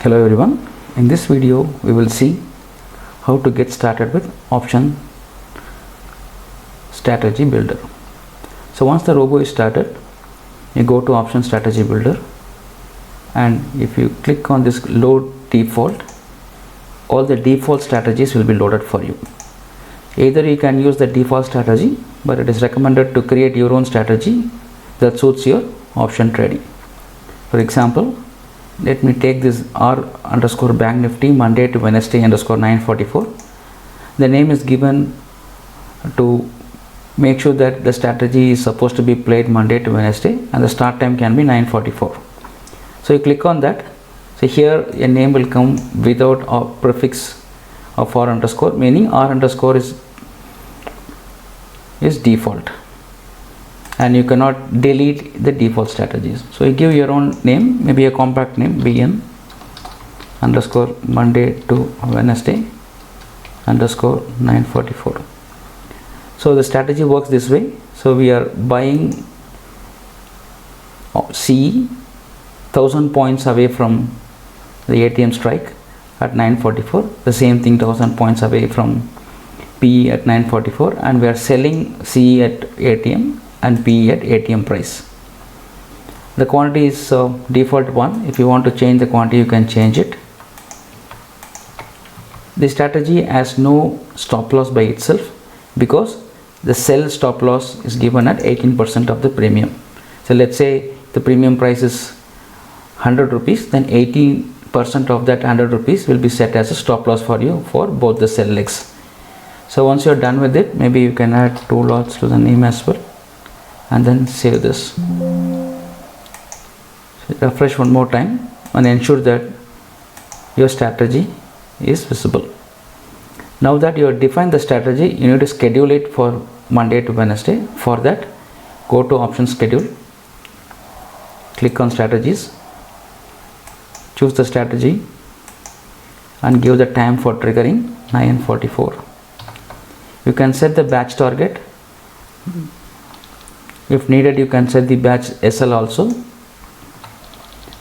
Hello everyone, in this video we will see how to get started with option strategy builder. So once the robo is started, you go to option strategy builder, and if you click on this load default, all the default strategies will be loaded for you. Either you can use the default strategy, but it is recommended to create your own strategy that suits your option trading. For example, let me take this R_Bank Nifty Monday to Wednesday _944. The name is given to make sure that the strategy is supposed to be played Monday to Wednesday and the start time can be 9:44. So you click on that. So here a name will come without a prefix of R_, meaning R_ is default, and you cannot delete the default strategies. So you give your own name, maybe a compact name, BN _Monday to Wednesday _944. So the strategy works this way. So we are buying C 1000 points away from the ATM strike at 944, the same thing 1000 points away from PE at 944, and we are selling C at ATM and PE at ATM price. The quantity is default 1. If you want to change the quantity, you can change it. The strategy has no stop loss by itself because the sell stop loss is given at 18% of the premium. So let's say the premium price is 100 rupees, then 18% of that 100 rupees will be set as a stop loss for you for both the sell legs. So once you are done with it, maybe you can add 2 lots to the name as well, and then save this. So refresh one more time and ensure that your strategy is visible. Now that you have defined the strategy, you need to schedule it for Monday to Wednesday. For that, go to option schedule, click on strategies, choose the strategy and give the time for triggering 9:44. You can set the batch target. If needed, you can set the batch SL also,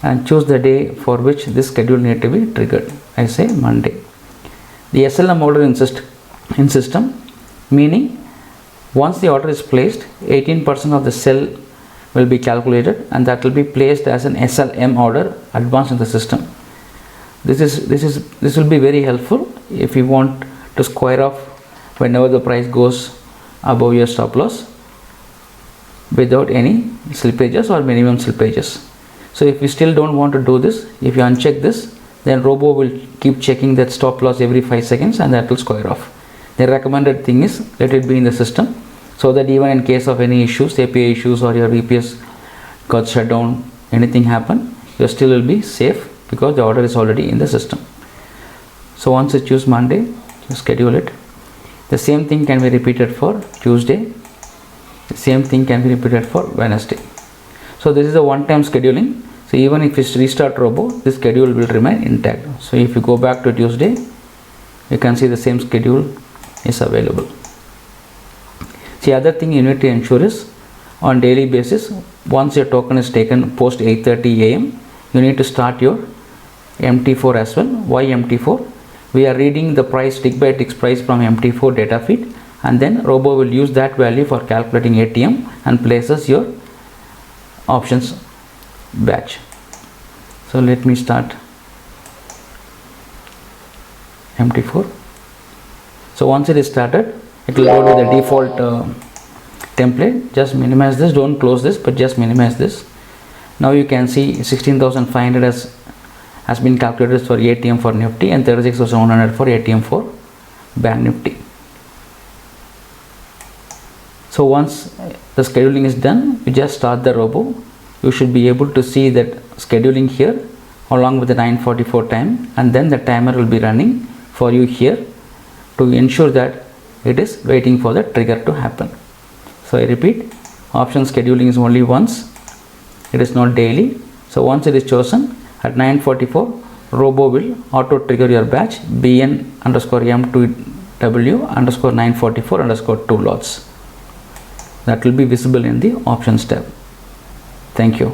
and choose the day for which this schedule need to be triggered. I say Monday. The SLM order in system, meaning once the order is placed, 18% of the sell will be calculated, and that will be placed as an SLM order advanced in the system. This will be very helpful if you want to square off whenever the price goes above your stop loss without any slippages or minimum slippages. So if you still don't want to do this, if you uncheck this, then robo will keep checking that stop loss every 5 seconds, and that will square off. The recommended thing is let it be in the system, so that even in case of any issues, API issues, or your VPS got shut down, anything happen, you still will be safe because the order is already in the system. So once you choose Monday, you schedule it. The same thing can be repeated for Tuesday. The same thing can be repeated for Wednesday. So this is a one-time scheduling. So even if you restart robo, this schedule will remain intact. So if you go back to Tuesday, you can see the same schedule is available. The other thing you need to ensure is on daily basis, once your token is taken post 8:30 AM, you need to start your MT4 as well. Why MT4? We are reading the price tick by tick price from MT4 data feed, and then robo will use that value for calculating ATM and places your options batch. So let me start MT4. So once it is started, it will go to the default template. Just minimize this, don't close this, but just minimize this. Now you can see 16,500 has been calculated for ATM for Nifty and 36,100 for ATM for Bank Nifty. So once the scheduling is done, you just start the robo. You should be able to see that scheduling here along with the 9:44 time, and then the timer will be running for you here to ensure that it is waiting for the trigger to happen. So I repeat, option scheduling is only once, it is not daily. So once it is chosen at 9:44, robo will auto trigger your batch BN _M2W _944 2 lots. That will be visible in the options tab. Thank you.